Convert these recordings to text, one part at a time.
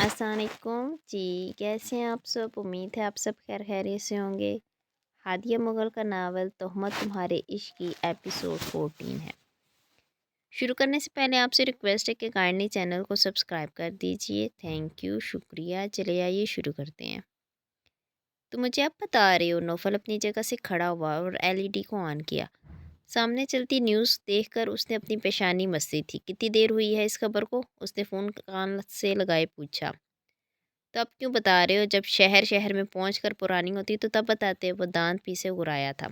अस्सलाम वालेकुम जी। कैसे हैं आप सब? उम्मीद है आप सब खैर खैरियत से होंगे। हादिया मुगल का नावल तोहमत तुम्हारे इश्क की एपिसोड 14 है। शुरू करने से पहले आपसे रिक्वेस्ट है कि काइंडली चैनल को सब्सक्राइब कर दीजिए। थैंक यू, शुक्रिया। चले आइए शुरू करते हैं। तो मुझे आप बता रहे हो, नौफल अपनी जगह से खड़ा हुआ और एलईडी को ऑन किया। सामने चलती न्यूज़ देखकर उसने अपनी पेशानी मसली थी। कितनी देर हुई है इस खबर को? उसने फ़ोन कान से लगाए पूछा। तो अब क्यों बता रहे हो? जब शहर शहर में पहुंचकर पुरानी होती तो तब बताते। वो दांत पीसे उड़ाया था।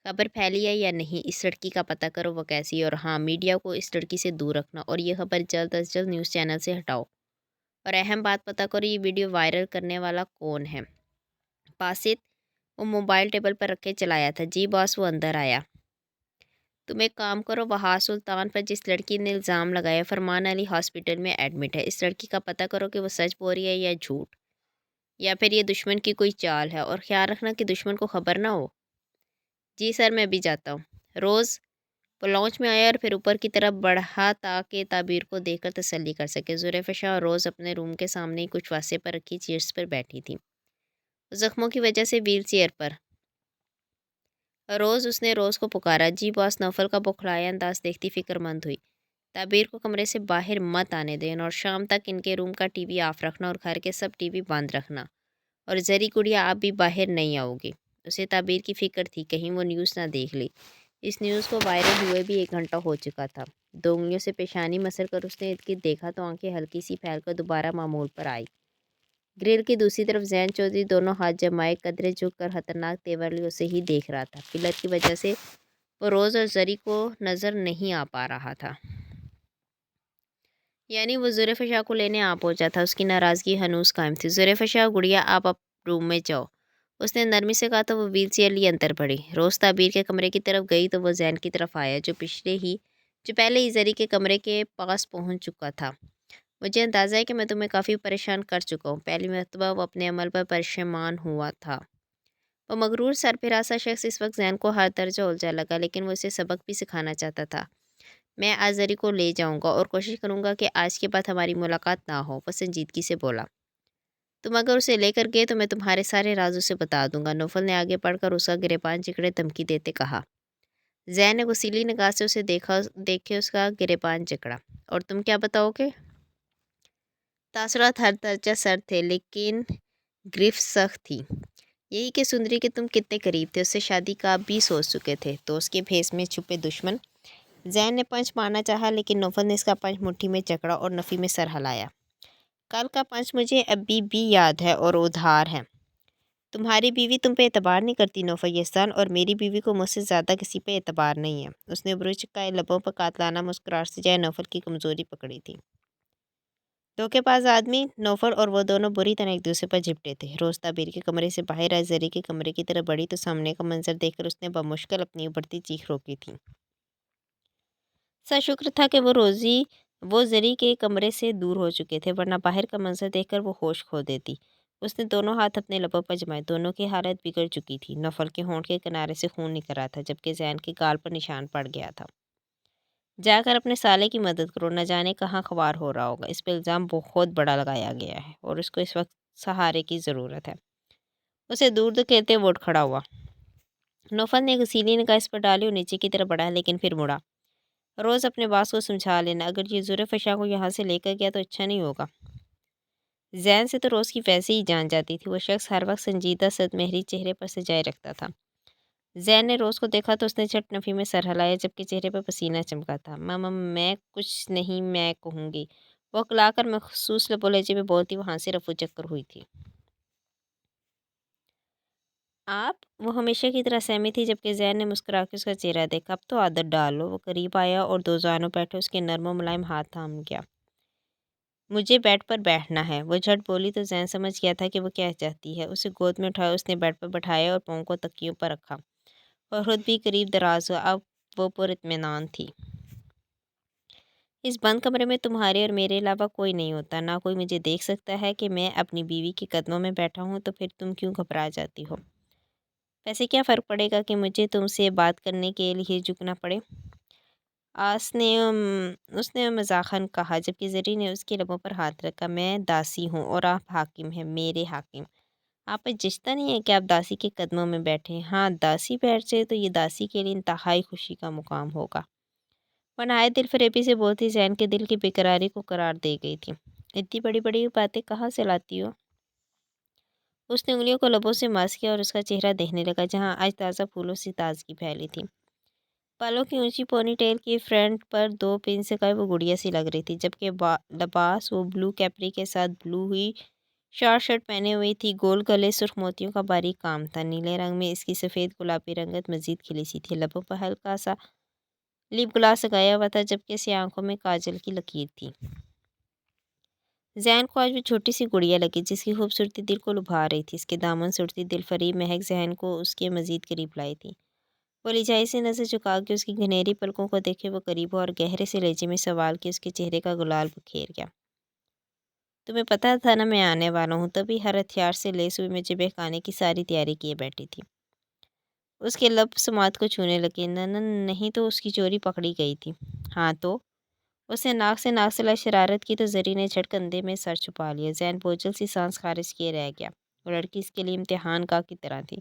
खबर फैली है या नहीं, इस लड़की का पता करो वो कैसी है, और हाँ, मीडिया को इस लड़की से दूर रखना और ये खबर जल्द अज जल्द न्यूज़ चैनल से हटाओ। और अहम बात पता करो, ये वीडियो वायरल करने वाला कौन है। बासित। वो मोबाइल टेबल पर रखे चलाया था। जी बॉस, वो अंदर आया। तुम एक काम करो, वहाँ सुल्तान पर जिस लड़की ने इल्ज़ाम लगाया, फरमान अली हॉस्पिटल में एडमिट है। इस लड़की का पता करो कि वो सच बोल रही है या झूठ, या फिर ये दुश्मन की कोई चाल है। और ख्याल रखना कि दुश्मन को खबर ना हो। जी सर, मैं भी जाता हूँ। रोज़ वो लॉन्च में आया और फिर ऊपर की तरफ बढ़ा ताकि ताबीर को देखकर तसल्ली कर सके। जुल्फ़ा शाह और रोज़ अपने रूम के सामने ही कुछ वास्ते पर रखी चेयर्स पर बैठी थी, जख्मों की वजह से व्हील चेयर पर। रोज़, उसने रोज़ को पुकारा। जी बॉस, नौफल का बौखलाया अंदाज देखती फिक्रमंद हुई। ताबीर को कमरे से बाहर मत आने देना और शाम तक इनके रूम का टीवी ऑफ रखना और घर के सब टीवी बंद रखना। और जरी गुड़िया, आप भी बाहर नहीं आओगी। उसे ताबीर की फ़िक्र थी कहीं वो न्यूज़ ना देख ली। इस न्यूज़ को वायरल हुए भी 1 घंटा हो चुका था। 2 उंगलियों से पेशानी मसल कर उसने इर्द-गिर्द देखा तो आंखें हल्की सी फैल कर दोबारा मामूल पर आई। ग्रिल की दूसरी तरफ जैन चौधरी दोनों हाथ जमाए कदरे झुक कर खतरनाक तेवर लिए उसे ही देख रहा था। पिलर की वजह से वो रोज़ और जरी को नज़र नहीं आ पा रहा था। यानी वो जुल्फ़ा शाह को लेने आ पहुंचा था। उसकी नाराज़गी हनूस कायम थी। जुल्फ़ा शाह, गुड़िया आप अब रूम में जाओ, उसने नरमी से कहा तो वो व्हील चेयर लिए अंदर बढ़ी। रोज़ ताबीर के कमरे की तरफ गई तो वो जैन की तरफ आया, जो पहले ही जरी के कमरे के पास पहुंच चुका था। मुझे अंदाज़ा है कि मैं तुम्हें काफ़ी परेशान कर चुका हूँ। पहली मरतबा वो अपने अमल पर परेशान हुआ था। वो मगरूर सरफराज शख्स इस वक्त जैन को हर दर्जा उलझा लगा, लेकिन वो इसे सबक भी सिखाना चाहता था। मैं आज जरी को ले जाऊंगा और कोशिश करूंगा कि आज के बाद हमारी मुलाकात ना हो, वो संजीदगी से बोला। तुम अगर उसे लेकर गए तो मैं तुम्हारे सारे राज उसे बता दूंगा। नौफल ने आगे बढ़कर उसका गिरेबान जिकड़े धमकी देते कहा। जैन ने गुस्सीली निगाह से उसे देखे उसका गिरेबान जकड़ा। और तुम क्या बताओगे? तासुरात हर दर्जा सर थे, लेकिन गिरफ्त सख्त थी। यही कि सुंदरी के तुम कितने करीब थे, उससे शादी का भी सोच चुके थे। तो उसके भेस में छुपे दुश्मन। जैन ने पंच मारना चाहा, लेकिन नौफल ने इसका पंच मुट्ठी में जकड़ा और नफ़ी में सर हिलाया। कल का पंच मुझे अभी भी याद है और उधार है। तुम्हारी बीवी तुम पे एतबार नहीं करती नौफल यसान, और मेरी बीवी को मुझसे ज़्यादा किसी पे एतबार नहीं है। उसने बुरुज का लबों पर कातलाना मुस्कुराहट से जाए नौफल की कमज़ोरी पकड़ी थी। धोखेबाज आदमी। नौफल और वो दोनों बुरी तरह एक दूसरे पर झिपटे थे। रोज़ ताबीर के कमरे से बाहर आई, जरी के कमरे की तरफ बढ़ी तो सामने का मंजर देखकर उसने बमुश्किल अपनी उभरती चीख रोकी थी। सा शुक्र था कि वो जरी के कमरे से दूर हो चुके थे, वरना बाहर का मंजर देखकर वो होश खो देती। उसने दोनों हाथ अपने लबों पर जमाए। दोनों की हालत बिगड़ चुकी थी। नौफल के होंठ के किनारे से खून निकल रहा था, जबकि जैन के गाल पर निशान पड़ गया था। जाकर अपने साले की मदद करो, न जाने कहाँ ख्वार हो रहा होगा। इस पर इल्ज़ाम बहुत बड़ा लगाया गया है और उसको इस वक्त सहारे की ज़रूरत है। उसे दूर धकेलते वो उठ खड़ा हुआ। नौफल ने घसीली निगाह इस पर डाली और नीचे की तरफ बढ़ा, लेकिन फिर मुड़ा। रोज़ अपने बास को समझा लेना, अगर ये जुल्फ़ा शाह को यहाँ से लेकर गया तो अच्छा नहीं होगा। जैन से तो रोज़ की वैसे ही जान जाती थी। वो शख्स हर वक्त संजीदा सदमेहरी चेहरे पर सजाए रखता था। जैन ने रोज़ को देखा तो उसने झट नफ़ी में सर हिलाया, जबकि चेहरे पर पसीना चमका था। मामा, मैं कुछ नहीं, मैं कहूँगी। वो अकलाकर मखसूस लबो लहजे में बोलती वहाँ से रफू चक्कर हुई थी। आप? वो हमेशा की तरह सहमी थी, जबकि जैन ने मुस्कुरा के उसका चेहरा देखा। अब तो आदत डाल लो। वो करीब आया और दो जानों बैठे उसके नर्म और मुलायम हाथ थाम गया। मुझे बेड पर बैठना है। वो झट बोली तो जैन समझ गया था कि वो क्या चाहती है। उसे गोद में उठाया, उसने बेड पर बैठाया और पाँव को तकियों पर रखा और खुद भी करीब दराज हुआ। अब वो पुरइत्मीनान थी। इस बंद कमरे में तुम्हारे और मेरे अलावा कोई नहीं होता, ना कोई मुझे देख सकता है कि मैं अपनी बीवी के कदमों में बैठा हूँ। तो फिर तुम क्यों घबरा जाती हो? वैसे क्या फ़र्क पड़ेगा कि मुझे तुमसे बात करने के लिए झुकना पड़े? اس نے مزاحاً کہا، جبکہ زری نے اس کے لبوں پر ہاتھ رکھا۔ میں داسی ہوں اور آپ حاکم ہیں، میرے حاکم۔ آپ پر جچتا نہیں ہے کہ آپ داسی کے قدموں میں بیٹھے؟ ہاں، داسی بیٹھ جائے تو یہ داسی کے لیے انتہائی خوشی کا مقام ہوگا۔ وہ نہایت دل فریبی سے بولتی زین کے دل کی بےقراری کو قرار دے گئی تھی۔ اتنی بڑی بڑی باتیں کہاں سے لاتی ہو؟ اس نے انگلیوں کو لبوں سے مس کیا اور اس کا چہرہ دیکھنے لگا جہاں آج تازہ پھولوں سے تازگی پھیلی تھی۔ بالوں کی اونچی پونی ٹیل کی فرنٹ پر 2 پن سے کئی وہ گڑیا سی لگ رہی تھی، جبکہ لباس وہ بلو کیپری کے ساتھ بلو ہی شارٹ شرٹ پہنے ہوئی تھی۔ گول گلے سرخ موتیوں کا باریک کام تھا۔ نیلے رنگ میں اس کی سفید گلابی رنگت مزید کھلی سی تھی۔ لبوں پر ہلکا سا لپ گلاس لگایا ہوا تھا، جبکہ سیاہ آنکھوں میں کاجل کی لکیر تھی۔ زین کو آج وہ چھوٹی سی گڑیا لگی جس کی خوبصورتی دل کو لبھا رہی تھی۔ اس کے دامن سے اٹھتی دل فریب مہک ذہن کو اس کے مزید قریب لائی تھی۔ وہ لجائی سے نظر جھکا کے اس کی گھنیری پلکوں کو دیکھے وہ قریب ہوا اور گہرے سے لہجے میں سوال کے اس کے چہرے کا گلال بکھیر گیا۔ تمہیں پتہ تھا نا میں آنے والا ہوں؟ تبھی ہر ہتھیار سے لیس ہوئی مجھے بہکانے کی ساری تیاری کیے بیٹھی تھی۔ اس کے لب سماعت کو چھونے لگے۔ نہیں تو اس کی چوری پکڑی گئی تھی۔ ہاں تو؟ اس نے ناک سے لائی شرارت کی تو زری نے جھٹ کندھے میں سر چھپا لیا۔ زین بوجھل سی سانس خارج کیے رہ گیا۔ وہ لڑکی اس کے لیے امتحان گاہ کی طرح تھی،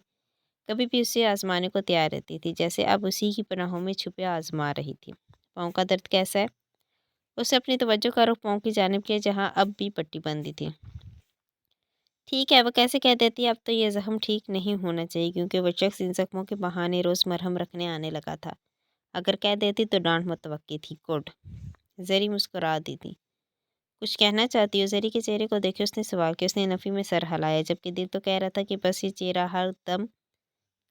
کبھی بھی اسے آزمانے کو تیار رہتی تھی، جیسے اب اسی کی پناہوں میں چھپے آزما رہی تھی۔ پاؤں کا درد کیسا ہے؟ اس نے اپنی توجہ کا رخ پاؤں کی جانب کیا جہاں اب بھی پٹی بندھی تھی۔ ٹھیک ہے، وہ کیسے کہہ دیتی اب تو یہ زخم ٹھیک نہیں ہونا چاہیے، کیونکہ وہ شخص ان زخموں کے بہانے روز مرہم رکھنے آنے لگا تھا۔ اگر کہہ دیتی تو ڈانٹ متوقع تھی۔ گڈ۔ زری مسکرا دی تھی۔ کچھ کہنا چاہتی ہو؟ زری کے چہرے کو دیکھے اس نے سوال کیا۔ اس نے نفی میں سر ہلایا، جبکہ دل تو کہہ رہا تھا کہ بس یہ چہرہ ہر دم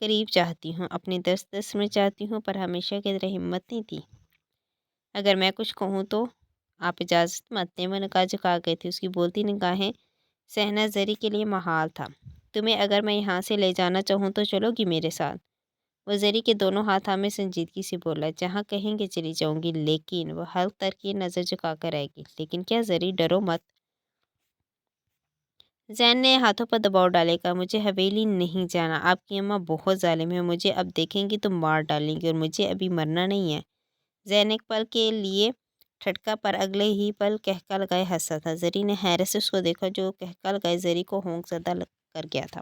قریب چاہتی ہوں، اپنی دست میں چاہتی ہوں، پر ہمیشہ کی طرح ہمت نہیں تھی۔ اگر میں کچھ کہوں تو؟ آپ اجازت مت دیں۔ وہ نگاہ جھکا گئی تھی۔ اس کی بولتی نگاہیں سہنا زری کے لیے محال تھا۔ تمہیں اگر میں یہاں سے لے جانا چاہوں تو چلو گی میرے ساتھ؟ وہ زری کے دونوں ہاتھوں میں سنجیدگی سے بولا، جہاں کہیں گے چلی جاؤں گی، لیکن وہ حلق ترکیب نظر جھکا کر رہے گی۔ لیکن کیا زری؟ ڈرو مت۔ زین نے ہاتھوں پر دباؤ ڈالے گا۔ مجھے حویلی نہیں جانا، آپ کی اماں بہت ظالم ہے، مجھے اب دیکھیں گی تو مار ڈالیں گی، اور مجھے ابھی مرنا نہیں ہے۔ زین ایک پل کے لیے ٹھٹکا، پر اگلے ہی پل کہکا لگائے ہنسا تھا۔ زری نے حیرت سے اس کو دیکھا جو کہکا لگائے زری کو ہونک زدہ کر گیا تھا،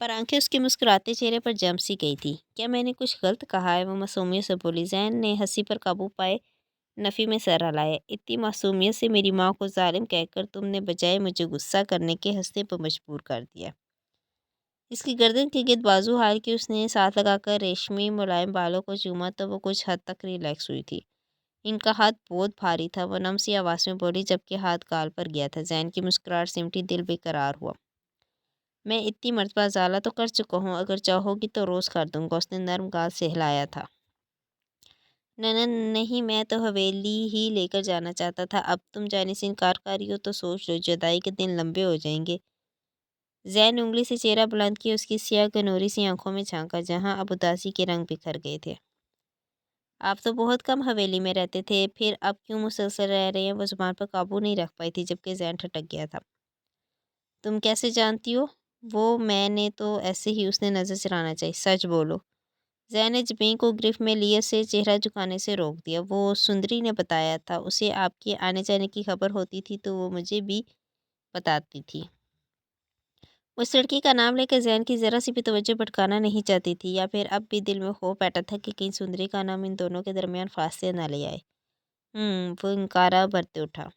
پر آنکھیں اس کے مسکراتے چہرے پر جم سی گئی تھی۔ کیا میں نے کچھ غلط کہا ہے؟ وہ معصومیت سے بولی۔ زین نے ہنسی پر قابو پائے نفی میں سر ہلایا۔ اتنی معصومیت سے میری ماں کو ظالم کہہ کر تم نے بجائے مجھے غصہ کرنے کے ہنسنے پر مجبور کر دیا۔ اس کی گردن کے گرد بازو حال کی اس نے ساتھ لگا کر ریشمی ملائم بالوں کو چوما تو وہ کچھ حد تک ریلیکس ہوئی تھی۔ ان کا ہاتھ بہت بھاری تھا، وہ نم سی آواز میں بولی، جبکہ ہاتھ گال پر گیا تھا۔ زین کی مسکراہٹ سمٹی، دل بے قرار ہوا۔ میں اتنی مرتبہ ازالہ تو کر چکا ہوں، اگر چاہو گی تو روز کر دوں گا۔ اس نے نرم گال سے ہلایا تھا۔ نہیں، میں تو حویلی ہی لے کر جانا چاہتا تھا۔ اب تم جانے سے انکار کر رہی ہو تو سوچ لو، جدائی کے دن لمبے ہو جائیں گے۔ زین نے انگلی سے چہرہ بلند کیا، اس کی سیاہ گنوری سی آنکھوں میں جھانکا جہاں اب اداسی کے رنگ بکھر گئے تھے۔ آپ تو بہت کم حویلی میں رہتے تھے، پھر اب کیوں مسلسل رہ رہے ہیں؟ وہ زبان پر قابو نہیں رکھ پائی تھی، جبکہ زین ٹھٹک گیا تھا۔ تم کیسے جانتی ہو؟ وہ میں نے تو ایسے ہی۔ اس نے نظر چرانا چاہی۔ سچ بولو۔ زین نے جبین کو گرفت میں لیے اسے چہرہ جھکانے سے روک دیا۔ وہ سندری نے بتایا تھا، اسے آپ کے آنے جانے کی خبر ہوتی تھی تو وہ مجھے بھی بتاتی تھی۔ اس لڑکی کا نام لے کر زین کی ذرا سی بھی توجہ بھٹکانا نہیں چاہتی تھی، یا پھر اب بھی دل میں خوف بیٹھا تھا کہ کہیں سندری کا نام ان دونوں کے درمیان فاصلے نہ لے آئے۔ وہ انکارا بھرتے اٹھا۔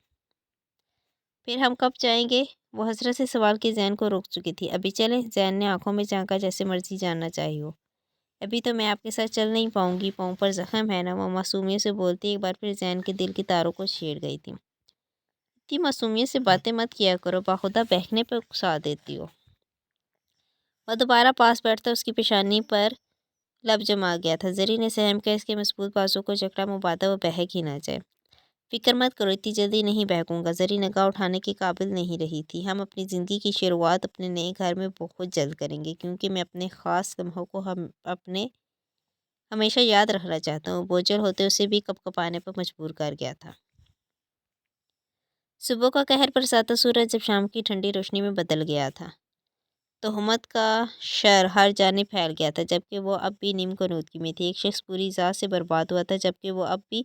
پھر ہم کب جائیں گے؟ وہ حسرت سے سوال کے زین کو روک چکی تھی۔ ابھی چلیں؟ زین نے آنکھوں میں جھانکا، جیسے مرضی جاننا چاہی ہو۔ ابھی تو میں آپ کے ساتھ چل نہیں پاؤں گی، پاؤں پر زخم ہے نا، وہ معصومیت سے بولتی ایک بار پھر زین کے دل کی تاروں کو چھیڑ گئی تھی۔ اتنی معصومیت سے باتیں مت کیا کرو، باخودہ بہکنے پر اکسا دیتی ہو۔ وہ دوبارہ پاس بیٹھتا اس کی پیشانی پر لب جما گیا تھا۔ زری نے سہم کر اس کے مضبوط بازو کو جکڑا، مبادا وہ بہک ہی نہ جائے۔ فکر مت کرو، اتنی جلدی نہیں بہکوں گا۔ زری نگاہ اٹھانے کے قابل نہیں رہی تھی۔ ہم اپنی زندگی کی شروعات اپنے نئے گھر میں بہت جلد کریں گے، کیونکہ میں اپنے خاص لمحوں کو اپنے ہمیشہ یاد رکھنا چاہتا ہوں۔ بوجھل ہوتے اسے بھی کپ کپانے پر مجبور کر گیا تھا۔ صبح کا قہر برساتا سورج جب شام کی ٹھنڈی روشنی میں بدل گیا تھا तहमत का शर हर जानिब फैल गया था, जबकि वो अब भी नीमकनूदगी में थी। एक शख्स पूरी ज़ात से बर्बाद हुआ था, जबकि वो अब भी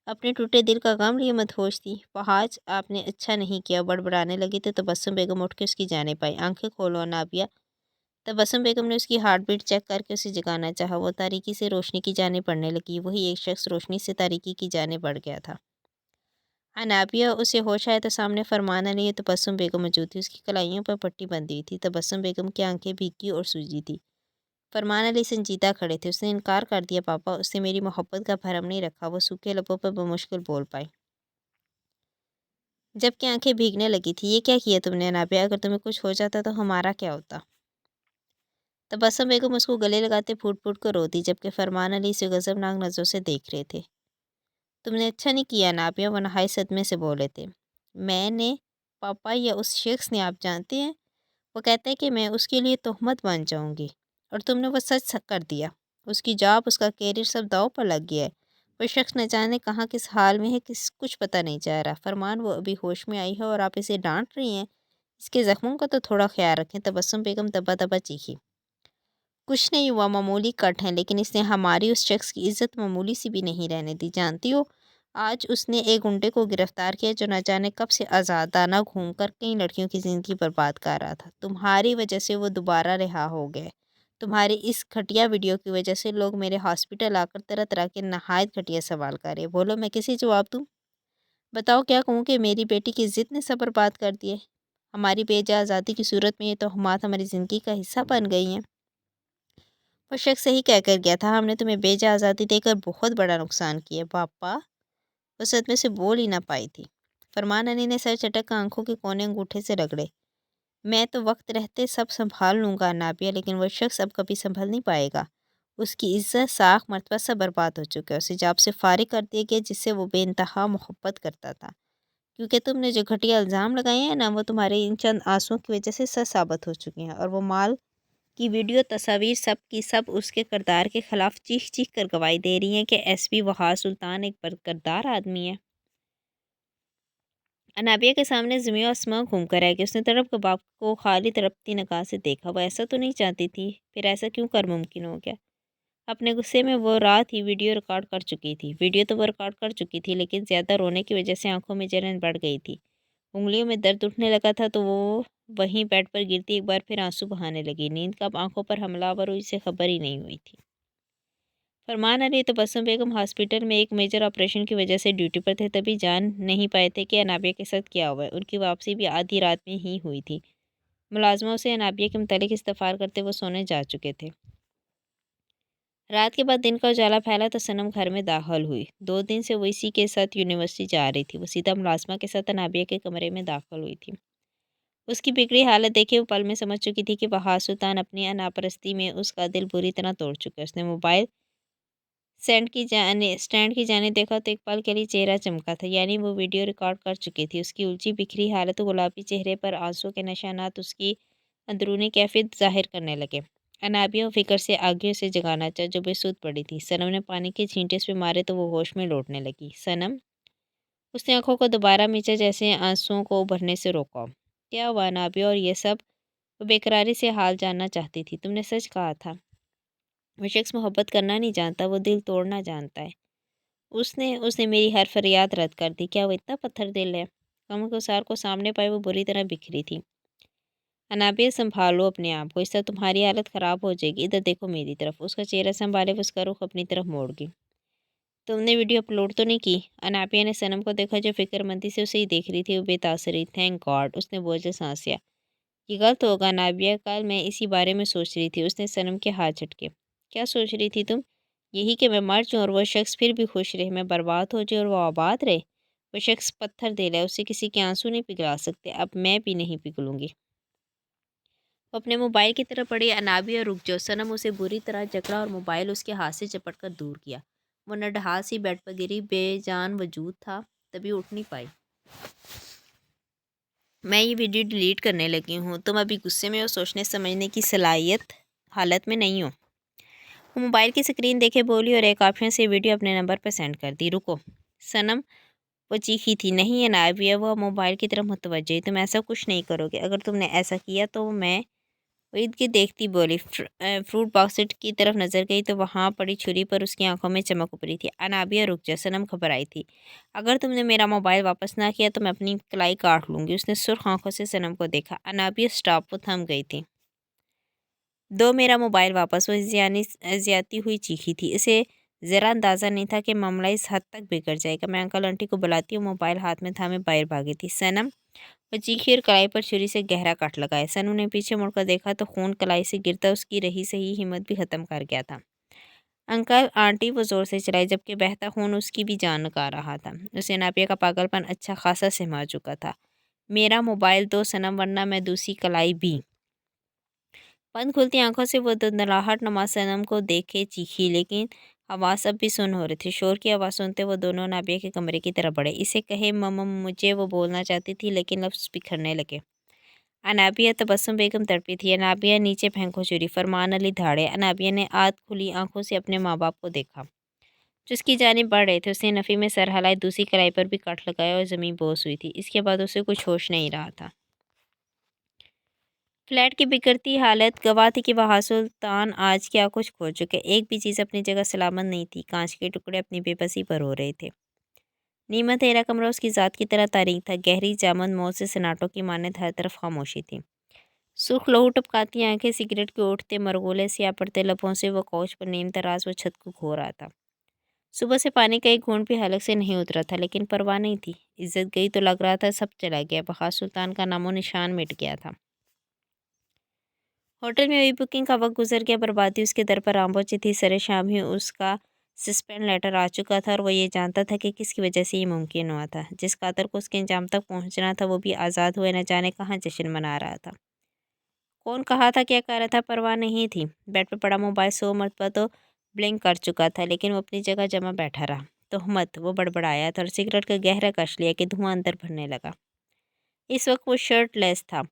अपने टूटे दिल का गम लिए मदहोश थी। "फहाज, आपने अच्छा नहीं किया।" बड़बड़ाने लगी तो तबस्सुम बेगम उठ के उसकी जानिब आई। "आंखें खोलो अनाबिया।" तबस्सुम बेगम ने उसकी हार्ट बीट चेक करके उसे जगाना चाहा। वो तारीकी से रोशनी की जानिब बढ़ने लगी। वही एक शख्स रोशनी से तारीकी की जानिब बढ़ गया था। अनाबिया उसे होश आया तो सामने फरमान अली तबस्सुम बेगम मौजूद थी। उसकी कलाइयों पर पट्टी बंधी हुई थी। तबस्सुम बेगम की आंखें भीगी और सूजी थी। फरमान अली संजीदा खड़े थे। उसने इनकार कर दिया, पापा, उससे मेरी मोहब्बत का भरम नहीं रखा। वो सूखे लबों पर बमुश्किल बोल पाई, जबकि आंखें भीगने लगी थी। ये क्या किया तुमने अनाबिया? अगर तुम्हें कुछ हो जाता तो हमारा क्या होता? तबस्सुम बेगम उसको गले लगाते फूट फूट कर रोती, जबकि फरमान अली इसे गजबनाक नज़रों से देख रहे थे। तुमने अच्छा नहीं किया अनाबिया, वो नहाए सदमे से बोले थे। मैंने? पापा, या उस शख्स ने? आप जानते हैं, वो कहता है कि मैं उसके लिए तोहमत बन जाऊंगी, और तुमने वो सच कर दिया। उसकी जॉब, उसका कैरियर सब दांव पर लग गया है। वो शख्स न जाने कहाँ किस हाल में है, किस कुछ पता नहीं जा रहा। फरमान, वो अभी होश में आई है और आप इसे डांट रही हैं। इसके जख्मों का तो थोड़ा ख्याल रखें। तबस्सुम बेगम दबा दबा चीखी। कुछ नहीं हुआ, मामूली कट है, लेकिन इसने हमारी उस शख्स की इज्जत मामूली सी भी नहीं रहने दी। जानती हो, आज उसने एक गुंडे को गिरफ्तार किया जो न जाने कब से आज़ादाना घूमकर कई लड़कियों की ज़िंदगी बर्बाद कर रहा था। तुम्हारी वजह से वो दोबारा रिहा हो गए। तुम्हारी इस घटिया वीडियो की वजह से लोग मेरे हॉस्पिटल आकर तरह तरह के नहायत घटिया सवाल कर रहे। बोलो, मैं किसी जवाब दूँ? बताओ, क्या कहूँ कि मेरी बेटी की ज़िद ने सब बर्बाद कर दिए? हमारी बेजा आज़ादी की सूरत में ये तोहमात हमारी ज़िंदगी का हिस्सा बन गई हैं। वो शख्स सही कह कर गया था, हमने तुम्हें बेजा आज़ादी देकर बहुत बड़ा नुकसान किया। पापा, वो सदमे से बोल ही ना पाई थी। फरमान अली ने सर चटक कर आंखों के कोने अंगूठे से रगड़े। मैं तो वक्त रहते सब संभाल लूँगा नाबिया, लेकिन वो शख्स अब कभी संभल नहीं पाएगा। उसकी इज्जत, साख, मर्तबा सब बर्बाद हो चुका है। उसे जॉब से फारिग कर दिया गया, जिससे वो बेइंतहा मोहब्बत करता था। क्योंकि तुमने जो घटिया इल्ज़ाम लगाए हैं ना, वो तुम्हारे इन चंद आंसुओं की वजह से सच साबित हो चुके हैं। और वो माल की वीडियो तस्वीर सब की सब उसके किरदार के खिलाफ चीख चीख कर गवाही दे रही हैं कि एसपी वहाद सुल्तान एक बरकरदार आदमी है। अनाबिया के सामने ज़मीं और आसमां घूम कर रह गया। उसने तड़प कबाब को खाली तड़पती निगाह से देखा। वो ऐसा तो नहीं चाहती थी, फिर ऐसा क्यों कर मुमकिन हो गया? अपने गुस्से में वो रात ही वीडियो रिकॉर्ड कर चुकी थी। वीडियो तो वो रिकॉर्ड कर चुकी थी, लेकिन ज़्यादा रोने की वजह से आंखों में जलन बढ़ गई थी। उंगलियों में दर्द उठने लगा था, तो वो वहीं बेड पर गिरती एक बार फिर आंसू बहाने लगी। नींद कब आंखों पर हमलावर हुई, इसे खबर ही नहीं हुई थी। फरमान अली तबस्सुम बेगम हॉस्पिटल में एक मेजर ऑपरेशन की वजह से ड्यूटी पर थे, तभी जान नहीं पाए थे कि अनाबिया के साथ क्या हुआ है। उनकी वापसी भी आधी रात में ही हुई थी। मुलाजमों से अनाबिया के मुतालिक इस्तफार करते वो सोने जा चुके थे। रात के बाद दिन का उजाला फैला तो सनम घर में दाखिल हुई। 2 दिन से वो इसी के साथ यूनिवर्सिटी जा रही थी। वो सीधा मुलाजमा के साथ अनाबिया के कमरे में दाखिल हुई थी। उसकी बिगड़ी हालत देखे वो पल में समझ चुकी थी कि बहार सुल्तान अपनी अनापरस्ती में उसका दिल बुरी तरह तोड़ चुका है। उसने मोबाइल स्टैंड की जाने देखा तो एक पल के लिए चेहरा चमका था, यानी वो वीडियो रिकॉर्ड कर चुकी थी। उसकी उलझी बिखरी हालत, गुलाबी चेहरे पर आंसू के निशानात उसकी अंदरूनी कैफियत जाहिर करने लगे। अनाबिया फिक्र से आगे उसे जगाना चाहा, जो बेसुध पड़ी थी। सनम ने पानी के छींटे उस पे मारे तो वो होश में लौटने लगी। सनम, उसने आंखों को दोबारा मींचा, जैसे आंसुओं को उभरने से रोका। क्या हुआ अनाबिया? और ये सब? वो बेकरारी से हाल जानना चाहती थी। तुमने सच कहा था, वो शख्स मोहब्बत करना नहीं जानता, वो दिल तोड़ना जानता है। उसने उसने मेरी हर फरियाद रद्द कर दी। क्या वो इतना पत्थर दिल है? गमगुसार को सामने पाए वो बुरी तरह बिखरी थी। अनाबिया, संभालो अपने आप को, इससे तुम्हारी हालत ख़राब हो जाएगी। इधर देखो मेरी तरफ। उसका चेहरा संभाले वो उसका रुख अपनी तरफ मोड़ गई। तुमने वीडियो अपलोड तो नहीं की? अनाबिया ने सनम को देखा, जो फिक्रमंदी से उसे ही देख रही थी। वो बेतासरी। थैंक गॉड, उसने बोझल सांस लिया। ये गलत होगा अनाबिया, कल मैं इसी बारे में सोच रही थी। उसने सनम के हाथ झटके। क्या सोच रही थी तुम? यही कि मैं मर जाऊँ और वह शख्स फिर भी खुश रहे, मैं बर्बाद हो जाए और वो आबाद रहे। वो शख्स पत्थर दिल है, उससे किसी के आंसू नहीं पिघला सकते। अब मैं भी नहीं पिघलूंगी। वो अपने मोबाइल की तरफ पड़ी। अनाबिया, रुक जाओ। सनम उसे बुरी तरह जकड़ा और मोबाइल उसके हाथ से झपट कर दूर किया। वो नढहाल सी बेड पर गिरी, बेजान वजूद था, तभी उठ नहीं पाई। मैं ये वीडियो डिलीट करने लगी हूँ। तुम अभी गुस्से में हो, सोचने समझने की सलाहियत हालत में नहीं हो। वो मोबाइल की स्क्रीन देखे बोली और एक ऑप्शन से वीडियो अपने नंबर पर सेंड कर दी। रुको सनम, वो चीखी थी। नहीं अनाबिया, वो मोबाइल की तरफ मुतवज्जह। तुम ऐसा कुछ नहीं करोगे। अगर तुमने ऐसा किया तो मैं وہ عید کی دیکھتی بولی۔ فروٹ باسکٹ کی طرف نظر گئی تو وہاں پڑی چھری پر اس کی آنکھوں میں چمک ابھری تھی۔ انابیہ رک جا، صنم گھبرائی تھی۔ اگر تم نے میرا موبائل واپس نہ کیا تو میں اپنی کلائی کاٹ لوں گی۔ اس نے سرخ آنکھوں سے صنم کو دیکھا۔ انابیہ سٹاپ، وہ تھم گئی تھی۔ دو میرا موبائل واپس، وہ زیادتی ہوئی چیخی تھی۔ اسے ذرا اندازہ نہیں تھا کہ معاملہ اس حد تک بگڑ جائے گا۔ میں انکل آنٹی کو بلاتی ہوں، موبائل ہاتھ میں تھامے باہر بھاگی تھی۔ صنم، وہ چیخی اور کلائی پر چھری سے گہرا کٹ لگائے۔ صنم نے پیچھے مڑ کر دیکھا تو خون کلائی سے گرتا اس کی رہی سہی ہمت بھی ختم کر گیا تھا۔ انکل آنٹی، وہ زور سے چلائی جبکہ بہتا خون اس کی بھی جان نکال رہا تھا۔ اسے انابیہ کا پاگل پن اچھا خاصا سہما چکا تھا۔ میرا موبائل دو صنم، ورنہ میں دوسری کلائی بھی۔ بند کھلتی آنکھوں سے وہ دھندلاہٹ نما صنم کو دیکھے چیخی، لیکن آواز اب بھی سن ہو رہی تھی۔ شور کی آواز سنتے وہ دونوں انابیہ کے کمرے کی طرف بڑھے۔ اسے کہے مجھے، وہ بولنا چاہتی تھی لیکن لفظ بکھرنے لگے۔ انابیہ، تبسم بیگم تڑپی تھی۔ انابیہ، نیچے پھینکو چھری۔ فرمان علی دھاڑے۔ انابیہ نے آدھ کھلی آنکھوں سے اپنے ماں باپ کو دیکھا جو اس کی جانب بڑھ رہے تھے۔ اس نے نفی میں سر ہلائے، دوسری کلائی پر بھی کٹ لگایا اور زمین بوس ہوئی تھی۔ اس کے بعد اسے کچھ ہوش نہیں رہا تھا۔ فلیٹ کی بگڑتی حالت گواہ تھی کہ بہا سلطان آج کیا کچھ کھو چکے۔ ایک بھی چیز اپنی جگہ سلامت نہیں تھی۔ کانچ کے ٹکڑے اپنی بے بسی پر رو رہے تھے۔ نیما تیرا کمرہ اس کی ذات کی طرح تاریک تھا۔ گہری جامد موت سے سناٹوں کی مانند ہر طرف خاموشی تھی۔ سرخ لہو ٹپکاتی آنکھیں، سگریٹ کے اٹھتے مرغولے سیاہ پڑتے لبوں سے وہ کوچ پر نیم تراز وہ چھت کو کھو رہا تھا۔ صبح سے پانی کا ایک گھونٹ بھی حلق سے نہیں اترا تھا، لیکن پرواہ نہیں تھی۔ عزت گئی تو لگ رہا تھا سب چلا گیا۔ بہا سلطان کا نام و نشان مٹ گیا تھا۔ ہوٹل میں ہوئی بکنگ کا وقت گزر گیا۔ بربادی اس کے در پر آن پہنچی تھی۔ سر شام ہی اس کا سسپینڈ لیٹر آ چکا تھا اور وہ یہ جانتا تھا کہ کس کی وجہ سے یہ ممکن ہوا تھا۔ جس قاتل کو اس کے انجام تک پہنچنا تھا وہ بھی آزاد ہوئے نہ جانے کہاں جشن منا رہا تھا۔ کون کہا تھا، کیا کہہ رہا تھا، پرواہ نہیں تھی۔ بیڈ پہ پڑا موبائل 100 مرتبہ تو بلنک کر چکا تھا، لیکن وہ اپنی جگہ جمع بیٹھا رہا۔ تہمت، وہ بڑبڑایا تھا اور سگریٹ کا گہرا کش لیا کہ دھواں اندر بھرنے لگا۔ اس وقت وہ شرٹ لیس تھا۔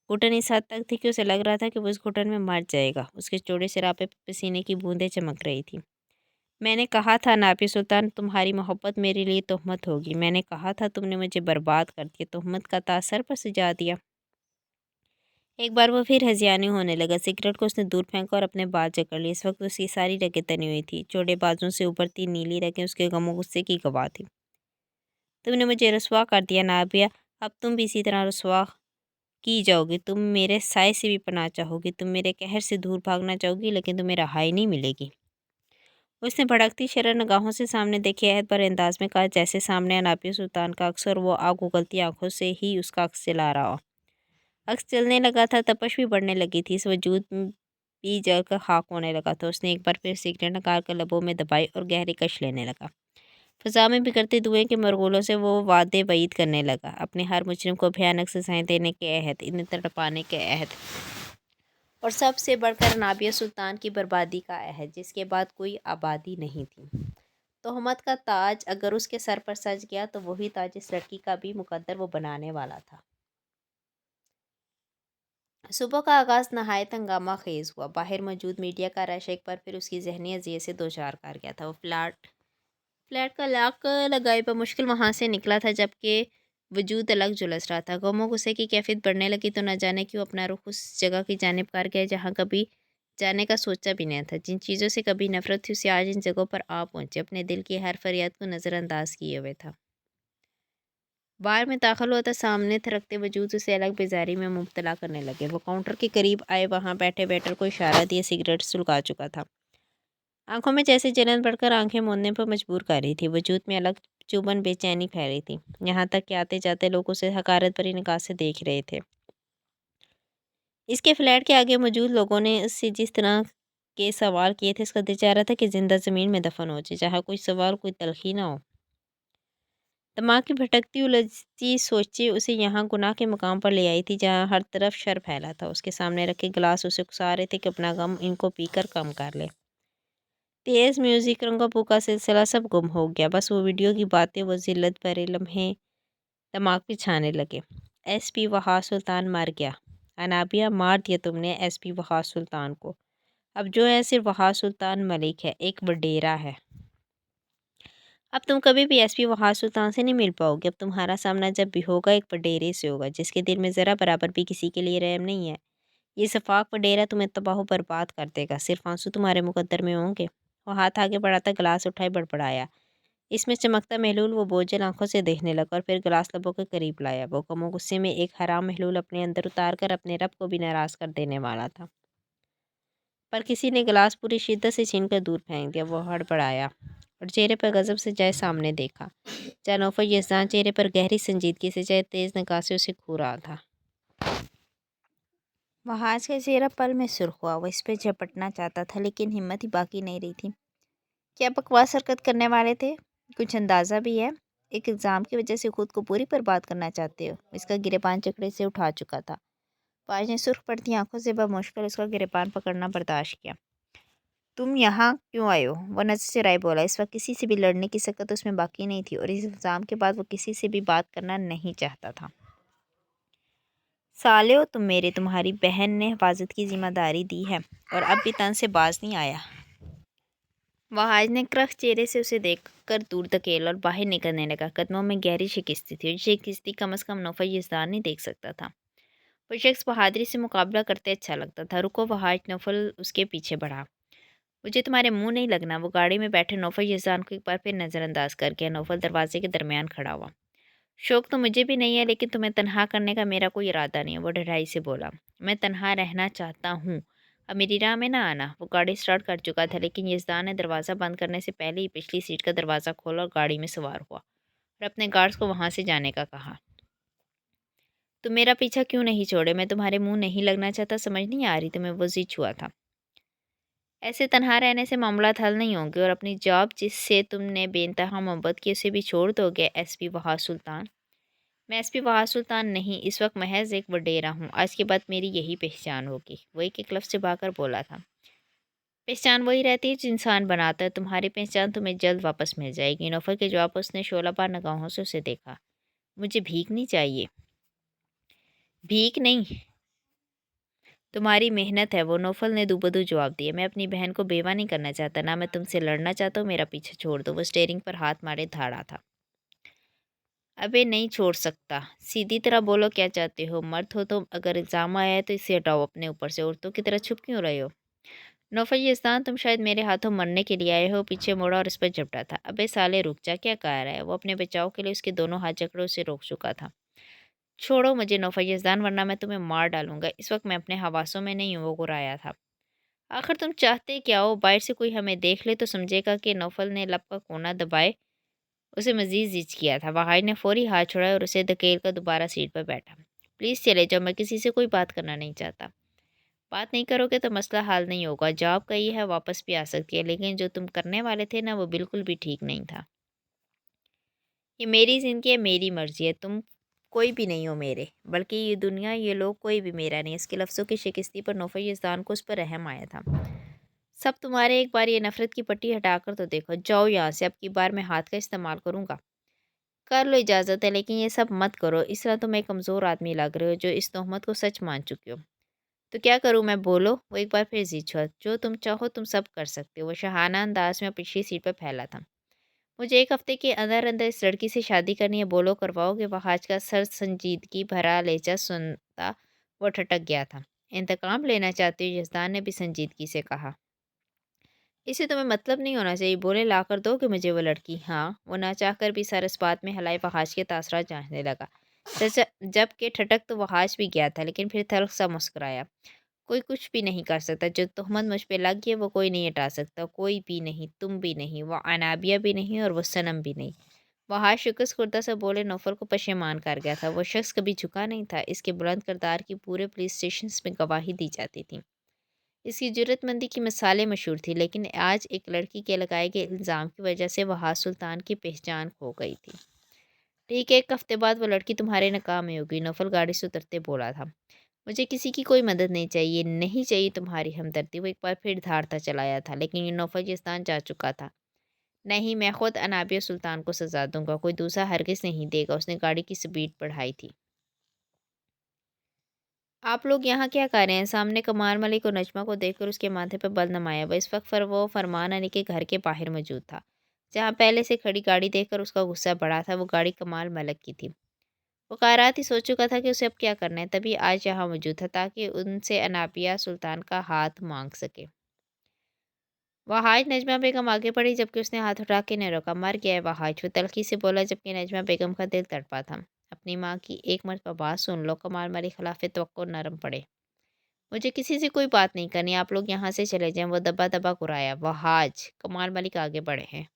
گھٹن اس حد تک تھی کہ اسے لگ رہا تھا کہ وہ اس گھٹن میں مر جائے گا۔ اس کے چوڑے سراپے پہ پسینے کی بوندیں چمک رہی تھیں۔ میں نے کہا تھا ناپی سلطان، تمہاری محبت میرے لیے تہمت ہوگی۔ میں نے کہا تھا، تم نے مجھے برباد کر دیا، تہمت کا تاج سر پر سجا دیا۔ ایک بار وہ پھر ہذیانی ہونے لگا۔ سگریٹ کو اس نے دور پھینکا اور اپنے بال جکڑ لیے۔ اس وقت اس کی ساری رگیں تنی ہوئی تھی۔ چوڑے بازوں سے ابھرتی نیلی رگیں اس کے غم و غصے کی گواہ تھی۔ تم نے مجھے رسوا کر دیا نابیہ، اب تم بھی اسی طرح رسوا کی جاؤ گی۔ تم میرے سائے سے بھی پناہ چاہو گی، تم میرے قہر سے دور بھاگنا چاہو گی، لیکن تمہیں رہائی نہیں ملے گی۔ اس نے بھڑکتی شرر نگاہوں سے سامنے دیکھے، عہد پر انداز میں کہا، جیسے سامنے انابیہ سلطان کا عکس اور وہ آگ اگلتی آنکھوں سے ہی اس کا عکس چلا رہا ہو۔ عکس چلنے لگا تھا، تپش بھی بڑھنے لگی تھی، اس وجود بھی جل کر خاک ہونے لگا تھا۔ اس نے ایک بار پھر سگریٹ نکال کر لبوں میں دبائی اور گہری کش لینے لگا۔ فضا میں بکھرتے دھوئیں کے مرغولوں سے وہ وعدے وعید کرنے لگا، اپنے ہر مجرم کو بھیانک سزائیں دینے کے عہد، انہیں تڑپانے کے عہد، اور سب سے بڑھ کر انابیہ سلطان کی بربادی کا عہد، جس کے بعد کوئی آبادی نہیں تھی۔ تہمت کا تاج اگر اس کے سر پر سج گیا تو وہی تاج اس لڑکی کا بھی مقدر وہ بنانے والا تھا۔ صبح کا آغاز نہایت ہنگامہ خیز ہوا۔ باہر موجود میڈیا کا رش ایک بار پھر اس کی ذہنی اذیت سے دوچار کر گیا تھا۔ وہ فلیٹ کا لاک لگائے بمشکل وہاں سے نکلا تھا، جبکہ وجود الگ جھلس رہا تھا۔ غم و غصے کی کیفیت بڑھنے لگی تو نہ جانے کیوں اپنا رخ اس جگہ کی جانب کر گیا جہاں کبھی جانے کا سوچا بھی نہیں تھا۔ جن چیزوں سے کبھی نفرت تھی اسے آج ان جگہوں پر آ پہنچے، اپنے دل کی ہر فریاد کو نظر انداز کیے ہوئے تھا۔ بار میں داخل ہوا تو سامنے تھرکتے وجود اسے الگ بیزاری میں مبتلا کرنے لگے۔ وہ کاؤنٹر کے قریب آئے، وہاں بیٹھے ویٹر کو اشارہ دیا، سگریٹ سلگا چکا تھا۔ آنکھوں میں جیسے جلن بڑھ کر آنکھیں موندنے پر مجبور کر رہی تھی۔ وجود میں الگ چبھن بے چینی پھیلی تھی، یہاں تک کہ آتے جاتے لوگ اسے حقارت بھری نگاہ سے دیکھ رہے تھے۔ اس کے فلیٹ کے آگے موجود لوگوں نے اس سے جس طرح کے سوال کیے تھے، اس کا دل چاہ رہا تھا کہ زندہ زمین میں دفن ہو جائے، جہاں کوئی سوال، کوئی تلخی نہ ہو۔ دماغ کی بھٹکتی الجھتی سوچیں اسے یہاں گناہ کے مقام پر لے آئی تھی، جہاں ہر طرف شر پھیلا تھا۔ اس کے سامنے رکھے گلاس اسے اکسا رہے تھے کہ اپنا غم ان کو پی کر کم کر لے۔ تیز میوزک، رنگوں بو کا سلسلہ سب گم ہو گیا، بس وہ ویڈیو کی باتیں، وہ ذلت بھرے لمحے دماغ پہ چھانے لگے۔ ایس پی وہا سلطان مر گیا۔ انابیہ، مار دیا تم نے ایس پی وہا سلطان کو۔ اب جو ہے صرف وہا سلطان ملک ہے، ایک وڈیرا ہے۔ اب تم کبھی بھی ایس پی وہا سلطان سے نہیں مل پاؤ گے۔ اب تمہارا سامنا جب بھی ہوگا ایک وڈیرے سے ہوگا، جس کے دل میں ذرا برابر بھی کسی کے لیے رحم نہیں ہے، ये सफाक व डेरा तुम्हें तबाह व बर्बाद कर देगा, सिर्फ आंसू तुम्हारे मुकद्दर में होंगे। वो हाथ आगे बढ़ाता गिलास उठाए बड़बड़ाया। इसमें चमकता महलूल वो बोझल आंखों से देखने लगा और फिर गिलास लबों के करीब लाया। वो कमो गुस्से में एक हराम महलूल अपने अंदर उतार कर अपने रब को भी नाराज़ कर देने वाला था, पर किसी ने गिलास पूरी शिद्दत से छीन कर दूर फेंक दिया। वो हड़बड़ाया और चेहरे पर गजब से जाए सामने देखा, जहाँ नौफर यज़दान चेहरे पर गहरी संजीदगी से जाए तेज़ निगाह से उसे घूर रहा था। वहाज का चेहरा पल में सुर्ख हुआ। वो इस पर झपटना चाहता था, लेकिन हिम्मत ही बाकी नहीं रही थी। क्या बकवास हरकत करने वाले थे? कुछ अंदाज़ा भी है? एक एग्ज़ाम की वजह से खुद को पूरी बर्बाद करना चाहते हो? इसका गिरेबान चकड़े से उठा चुका था। फाज ने सुर्ख पड़ती आंखों से बमुश्किल उसका गिरेबान पकड़ना बर्दाश्त किया। तुम यहाँ क्यों आए हो? वो नज़र से राय बोला। इस वक्त किसी से भी लड़ने की सकत उसमें बाकी नहीं थी और इस इल्ज़ाम के बाद वो किसी से भी बात करना नहीं चाहता था। साले हो तुम मेरे, तुम्हारी बहन ने हिफाजत की जिम्मेदारी दी है और अब भी तन से बाज नहीं आया। वहाज ने क्रख चेहरे से उसे देख कर दूर धकेल और बाहर निकलने लगा। कदमों में गहरी शिकस्ती थी और शिकस्ती कम अज़ कम नौफर यज़दान नहीं देख सकता था। वो शख्स बहादुरी से मुकाबला करते अच्छा लगता था। रुको वहाज, नौफल उसके पीछे बढ़ा। मुझे तुम्हारे मुंह नहीं लगना। वो गाड़ी में बैठे नौफल यज़दान को एक बार फिर नज़रअंदाज कर गया। नौफल दरवाजे के दरमियान खड़ा हुआ। शौक तो मुझे भी नहीं है, लेकिन तुम्हें तनहा करने का मेरा कोई इरादा नहीं है, वो ढिठाई से बोला। मैं तनहा रहना चाहता हूँ, अब मेरी राह में ना आना। वो गाड़ी स्टार्ट कर चुका था, लेकिन यज़दान ने दरवाज़ा बंद करने से पहले ही पिछली सीट का दरवाज़ा खोला और गाड़ी में सवार हुआ और अपने गार्ड्स को वहाँ से जाने का कहा। तुम मेरा पीछा क्यों नहीं छोड़े? मैं तुम्हारे मुंह नहीं लगना चाहता, समझ नहीं आ रही तुम्हें? वो जी छुआ था। ऐसे तनहा रहने से मामला हल नहीं होंगे और अपनी जॉब जिससे तुमने बेइंतहा मोहब्बत की उसे भी छोड़ दोगे? एसपी वहाज सुल्तान। मैं एसपी वहाज सुल्तान नहीं, इस वक्त महज एक वडेरा हूँ। आज के बाद मेरी यही पहचान होगी। वो एक लफ्ज़ चिबाकर बोला था। पहचान वही रहती है जो इंसान बनाता है। तुम्हारी पहचान तुम्हें जल्द वापस मिल जाएगी। नौफर के जवाब पर उसने शोलाबार निगाहों से उसे देखा। मुझे भीख नहीं चाहिए। भीख नहीं, तुम्हारी मेहनत है वो, नौफल ने दूबदू जवाब दिया। मैं अपनी बहन को बेवा नहीं करना चाहता, ना मैं तुमसे लड़ना चाहता हूँ। मेरा पीछे छोड़ दो। वो स्टेयरिंग पर हाथ मारे धाड़ा था। अबे नहीं छोड़ सकता। सीधी तरह बोलो क्या चाहते हो? मर्द हो तो अगर इल्ज़ाम आया है तो इसे हटाओ अपने ऊपर से। औरतों की तरह छुप क्यों रहे हो? नौफल यज़दान, तुम शायद मेरे हाथों मरने के लिए आए हो। पीछे मुड़ा और इस पर झपटा था। अबे साले रुक जा, क्या कह रहा है? वो अपने बचाव के लिए उसके दोनों हाथ जकड़े उसे रोक चुका था। छोड़ो मुझे नौफल यज़दान, वरना मैं तुम्हें मार डालूंगा। इस वक्त मैं अपने हवासों में नहीं हूँ, वो गुर्राया था। आखिर तुम चाहते क्या हो? बाहर से कोई हमें देख ले तो समझेगा कि नौफल ने लब का कोना दबाए उसे मज़ीद ज़िद किया था। वहाज ने फौरी हाथ छोड़ा और उसे धकेल कर दोबारा सीट पर बैठा। प्लीज़ चले जाओ, मैं किसी से कोई बात करना नहीं चाहता। बात नहीं करोगे तो मसला हल नहीं होगा। जॉब कही है, वापस भी आ सकती है, लेकिन जो तुम करने वाले थे ना, वो बिल्कुल भी ठीक नहीं था। ये मेरी ज़िंदगी है, मेरी मर्ज़ी है। तुम कोई भी नहीं हो मेरे, बल्कि ये दुनिया, ये लोग, कोई भी मेरा नहीं। इसके लफ्ज़ों की शिकस्ती पर नौफर यज़दान को उस पर रहम आया था। सब तुम्हारे, एक बार ये नफ़रत की पट्टी हटाकर तो देखो। जाओ यहाँ से, अब की बार मैं हाथ का इस्तेमाल करूँगा। कर लो, इजाज़त है, लेकिन ये सब मत करो। इस तरह तुम एक कमज़ोर आदमी लग रहे हो जो इस तोहमत को सच मान चुके हो। तो क्या करूँ मैं, बोलो? वो एक बार फिर जी छुआ। जो तुम चाहो तुम सब कर सकते हो। वो शहाना अंदाज में पिछली सीट पर फैला था। मुझे एक हफ्ते के अंदर अंदर इस लड़की से शादी करनी है, बोलो करवाओगे? वहाज का सर संजीदगी भरा लहजा सुनता वो ठटक गया था। इंतकाम लेना चाहती हूँ, यजदान ने भी संजीदगी से कहा। इसे तुम्हें मतलब नहीं होना चाहिए, बोले ला कर दोगे मुझे वो लड़की? हाँ। वो ना चाहकर भी सर इस बात में हलाई वहाज के तासरात जांचने लगा। जब के ठटक तो वहाज भी गया था, लेकिन फिर तल्ख सा मुस्कुराया। कोई कुछ भी नहीं कर सकता। जो तोहमत मुझ पे लगी है वो कोई नहीं हटा सकता। कोई भी नहीं, तुम भी नहीं, वो अनाबिया भी नहीं और वो सनम भी नहीं। वहाज शिकस्त खुर्दा से बोले, नौफल को पशेमान कर गया था। वो शख्स कभी झुका नहीं था। इसके बुलंद किरदार की पूरे पुलिस स्टेशन में गवाही दी जाती थी। इसकी जुर्रतमंदी की मिसालें मशहूर थी, लेकिन आज एक लड़की के लगाए गए इल्ज़ाम की वजह से वहाज सुल्तान की पहचान खो गई थी। ठीक है, एक हफ्ते बाद वो लड़की तुम्हारे नकाम में होगी, नौफल गाड़ी से उतरते बोला था। मुझे किसी की कोई मदद नहीं चाहिए, नहीं चाहिए तुम्हारी हमदर्दी। वो एक बार फिर धारता चलाया था, लेकिन ये नौफल जिस्तान जा चुका था। नहीं, मैं खुद अनाबिया सुल्तान को सजा दूंगा, कोई दूसरा हरगिज़ नहीं देगा। उसने गाड़ी की स्पीड बढ़ाई थी। आप लोग यहाँ क्या कर रहे हैं? सामने कमार मलिक और नजमा को देखकर उसके माथे पर बल नमाया। वह इस वक्त वो फरमान अली के घर के बाहर मौजूद था, जहाँ पहले से खड़ी गाड़ी देखकर उसका गुस्सा बढ़ा था। वो गाड़ी कमाल मलिक की थी। वो कायरात ही सोच चुका था कि उसे अब क्या करना है, तभी आज यहाँ मौजूद था ताकि उनसे अनाबिया सुल्तान का हाथ मांग सके। वहाज नजमा बेगम आगे बढ़ी जबकि उसने हाथ उठा के नहीं रोका। मर गया है वहाज, वो तल्खी से बोला जबकि नजमा बेगम का दिल तड़पा था। अपनी माँ की एक मरतबा बात सुन लो, कमाल मरी खिलाफ तवक्को नरम पड़े। मुझे किसी से कोई बात नहीं करनी, आप लोग यहाँ से चले जाएं। वो दबा दबा कुराया। वहाज, कमाल मलिक आगे बढ़े हैं।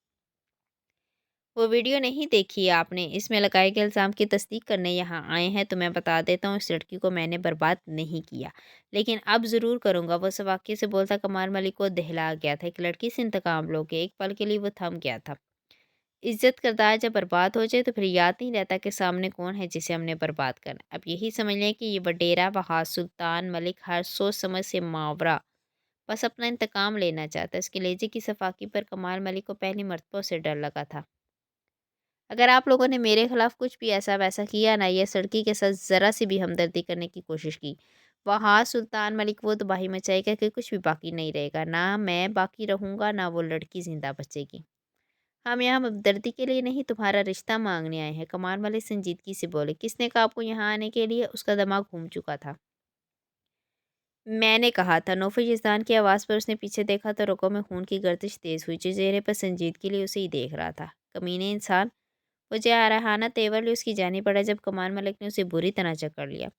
वो वीडियो नहीं देखी है आपने, इसमें लगाए गए इल्ज़ाम की तस्दीक करने यहाँ आए हैं। तो मैं बता देता हूँ, इस लड़की को मैंने बर्बाद नहीं किया, लेकिन अब ज़रूर करूँगा। वो सवाक़िए से बोलता कमाल मलिक को दहला गया था। एक लड़की से इंतकाम लोगे? एक पल के लिए वो थम गया था। इज़्ज़त किरदार जब बर्बाद हो जाए तो फिर याद नहीं रहता कि सामने कौन है जिसे हमने बर्बाद करना। अब यही समझ लें कि ये वडेरा वहाज सुल्तान मलिक हर सोच समझ से मावरा बस अपना इंतकाम लेना चाहता है। उसके लहजे की सफाकी पर कमाल मलिक को पहली मर्तबा से डर लगा था। अगर आप लोगों ने मेरे खिलाफ कुछ भी ऐसा वैसा किया ना, या लड़की के साथ ज़रा सी भी हमदर्दी करने की कोशिश की, वहाँ सुल्तान मलिक वो तबाही मचाएगा कि कुछ भी बाकी नहीं रहेगा। ना मैं बाकी रहूँगा, ना वो लड़की ज़िंदा बचेगी। हम यहाँ हमदर्दी के लिए नहीं, तुम्हारा रिश्ता मांगने आए हैं। कमाल मलिक संजीदगी से बोले। किसने कहा आपको यहाँ आने के लिए? उसका दिमाग घूम चुका था। मैंने कहा था। नौफिजान की आवाज़ पर उसने पीछे देखा तो रुकों में खून की गर्दिश तेज़ हुई। जो चेहरे पर संजीदगी लिए उसे ही देख रहा था। कमीने इंसान, वो जारहाना तेवर लिए उसकी जानी पड़ा जब कमाल मलिक ने उसे बुरी तरह जकड़ लिया।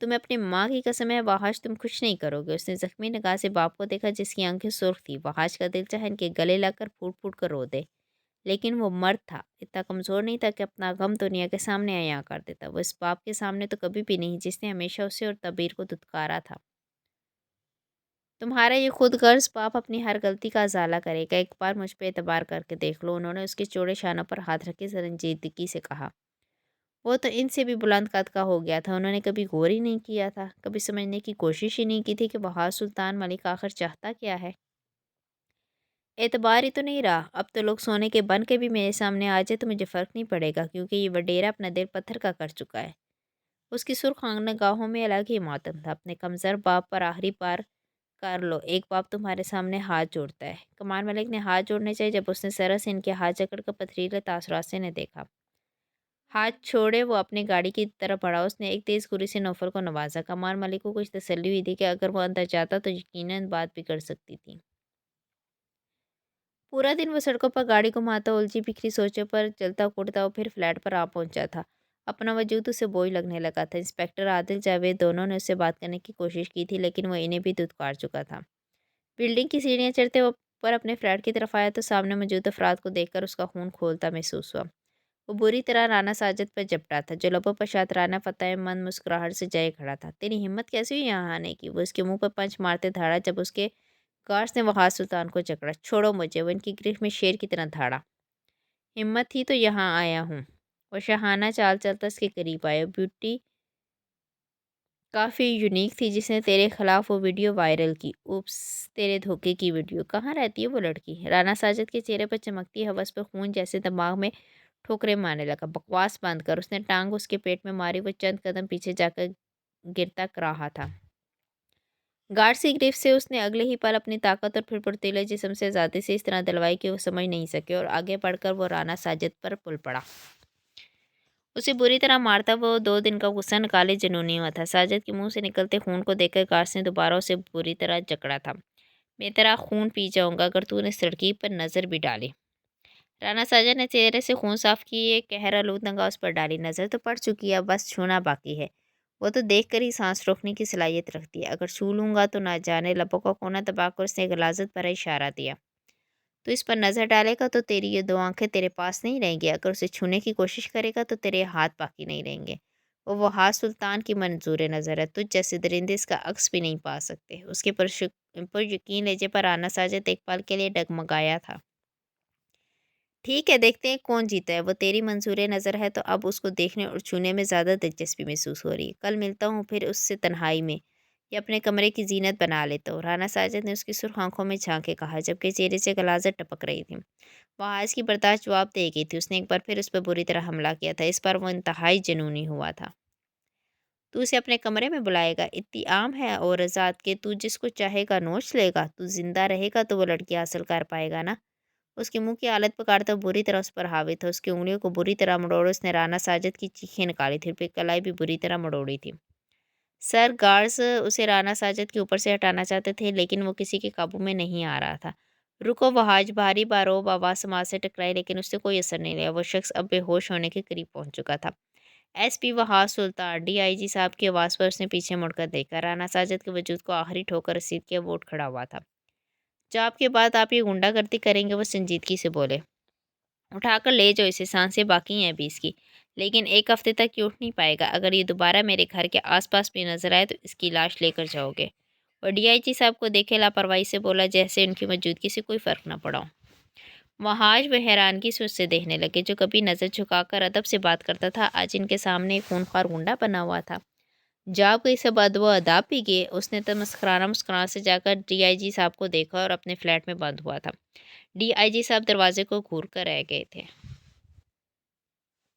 तुम्हें अपनी माँ की कसम है वहाज, तुम कुछ नहीं करोगे। उसने जख्मी निगाह से बाप को देखा जिसकी आंखें सुर्ख थी। वहाज का दिल चाहे इनके गले लगकर फूट फूट कर रो दे, लेकिन वो मर्द था, इतना कमज़ोर नहीं था कि अपना गम दुनिया के सामने अयां कर देता। वो इस बाप के सामने तो कभी भी नहीं जिसने हमेशा उसे और तबीर को दुत्कारा था। तुम्हारा ये खुद गर्ज बाप अपनी हर गलती का अजाला करेगा। एक बार मुझ पे एतबार करके देख लो। उन्होंने उसके चौड़े शानों पर हाथ रखे संजीदगी से कहा। वो तो इनसे भी बुलंद कद का हो गया था। उन्होंने कभी गौर ही नहीं किया था, कभी समझने की कोशिश ही नहीं की थी कि बहार सुल्तान मलिक आखिर चाहता क्या है। एतबार ही तो नहीं रहा। अब तो लोग सोने के बन के भी मेरे सामने आ जाए तो मुझे फ़र्क नहीं पड़ेगा, क्योंकि ये वडेरा अपना दिल पत्थर का कर चुका है। उसकी सुर्ख निगाहों में अलग ही मातम था। अपने कमज़ोर बाप पर आखिरी बार कर लो। एक बाप तुम्हारे सामने हाथ जोड़ता है। कमाल मलिक ने हाथ जोड़ने चाहिए जब उसने सरस से इनके हाथ जकड़ कर पथरीले तासुरात से ने देखा। हाथ छोड़े वो अपनी गाड़ी की तरफ बढ़ा। उसने एक तेज़ छुरी से नौफर को नवाजा। कमाल मलिक को कुछ तसल्ली हुई थी कि अगर वो अंदर जाता तो यकीनन बात बिगड़ सकती थी। पूरा दिन वो सड़कों पर गाड़ी घुमाता, उलझी बिखरी सोचों पर चलता कूदता और फिर फ्लैट पर आ पहुंचा था। अपना वजूद उसे बोझ लगने लगा था। इंस्पेक्टर आदिल जावेद दोनों ने उससे बात करने की कोशिश की थी, लेकिन वो इन्हें भी धुतकार चुका था। बिल्डिंग की सीढ़ियाँ चढ़ते वो पर अपने फ्लैट की तरफ आया तो सामने मौजूद अफराद को देखकर उसका खून खोलता महसूस हुआ। वो बुरी तरह राना साजिद पर झपटा था, जो लबों पर शायद राना फतेह मन मुस्कुराहट से जाए खड़ा था। तेरी हिम्मत कैसे हुई यहाँ आने की? वो उसके मुंह पर पंच मारते धाड़ा जब उसके गार्ड्स ने वहाज सुल्तान को जकड़ा। छोड़ो मुझे, वो इनकी गिरफ्त में शेर की तरह धाड़ा। हिम्मत ही तो यहाँ आया हूँ। वो शहाना चाल चलता उसके करीब आया। ब्यूटी काफ़ी यूनिक थी जिसने तेरे खिलाफ वो वीडियो वायरल की। उप्स, तेरे धोखे की वीडियो। कहाँ रहती है वो लड़की? राना साजिद के चेहरे पर चमकती हवस पर खून जैसे दिमाग में ठोकरें मारने लगा। बकवास बंद कर। उसने टांग उसके पेट में मारी। वो चंद कदम पीछे जाकर गिरता रहा था। गार्ड की गिरफ्त से उसने अगले ही पल अपनी ताकत और फिर फुर्तीले जिस्म से आज़ादी से इस तरह दिलवाई कि वो समझ नहीं सके, और आगे बढ़कर वो राना साजिद पर पुल पड़ा। उसे बुरी तरह मारता वो 2 दिन का गुस्सा निकाले जुनूनी हुआ था। साजिद के मुंह से निकलते खून को देखकर गार्ड्स ने दोबारा उसे बुरी तरह जकड़ा था। मैं तेरा खून पी जाऊंगा अगर तूने इस लड़की पर नज़र भी डाली। राना साजिद ने चेहरे से खून साफ किए कहर आलूद नगाह उस पर डाली। नज़र तो पड़ चुकी है, अब बस छूना बाकी है। वो तो देख कर ही सांस रोकने की सलाहियत रखती है, अगर छू लूंगा तो ना जाने। लबों का कोना दबाकर उसने गलाजत भरा इशारा दिया। तो इस पर नज़र डालेगा तो तेरी ये 2 आंखें तेरे पास नहीं रहेंगी। अगर उसे छूने की कोशिश करेगा तो तेरे हाथ बाकी नहीं रहेंगे। वो हाथ सुल्तान की मंजूर नज़र है। तुझ जैसे दरिंदे इसका अक्स भी नहीं पा सकते। उसके पर यकीन लेजे पर आना साजिद एक पल के लिए डगमगाया था। ठीक है, देखते हैं कौन जीता है। वो तेरी मंजूर नज़र है तो अब उसको देखने और छूने में ज़्यादा दिलचस्पी महसूस हो रही है। कल मिलता हूँ फिर उससे तन्हाई में, या अपने कमरे की जीनत बना लेता हूँ। राना साजिद ने उसकी सुर्ख आंखों में झांक के कहा जबकि चेहरे से गलाजत टपक रही थी। वह आज की बर्दाश्त जवाब दे गई थी। उसने एक बार फिर उस पर बुरी तरह हमला किया था। इस बार वो इंतहाई जुनूनी हुआ था। तू उसे अपने कमरे में बुलाएगा? इतनी आम है और आज़ाद के तू जिसको चाहेगा नोच लेगा। तू जिंदा रहेगा तो वो लड़की हासिल कर पाएगा ना? उसके मुंह की हालत पकड़ता बुरी तरह उस पर हावी था। उसकी उंगलियों को बुरी तरह मड़ोड़े उसने राना साजिद की चीखें निकाली थी, फिर कलाई भी बुरी तरह मड़ोड़ी थी। सर गार्ड्स उसे राना साजिद के ऊपर से हटाना चाहते थे, लेकिन वो किसी के काबू में नहीं आ रहा था। रुको वहाज, भारी बारोब आवाज़ समाज से टकराई, लेकिन उससे कोई असर नहीं लिया। वो शख्स अब बेहोश होने के करीब पहुंच चुका था। एसपी वहाज सुल्तान, डीआईजी साहब की आवाज़ पर उसने पीछे मुड़कर देखा। राना साजिद के वजूद को आखिरी ठोकर रसीद किया वो उठ खड़ा हुआ था। जो आपके बाद आप ये गुंडागर्दी करेंगे, वो संजीदगी से बोले। उठाकर ले जाओ इसे, सांसें बाकी हैं अभी इसकी, लेकिन एक हफ्ते तक ये उठ नहीं पाएगा। अगर ये दोबारा मेरे घर के आसपास भी नजर आए तो इसकी लाश लेकर जाओगे। और डीआईजी साहब को देखे लापरवाही से बोला, जैसे उनकी मौजूदगी से कोई फ़र्क न पड़ा हो। वहाज व हैरानगी से उससे देखने लगे। जो कभी नज़र झुकाकर अदब से बात करता था, आज इनके सामने एक खूंखार गुंडा बना हुआ था। जब कई सब अदब अदाब भी गए, उसने तो मुस्कुराना मुस्कुराना से जाकर डीआईजी साहब को देखा और अपने फ्लैट में बंद हुआ था। डीआईजी साहब दरवाजे को घूर कर रह गए थे।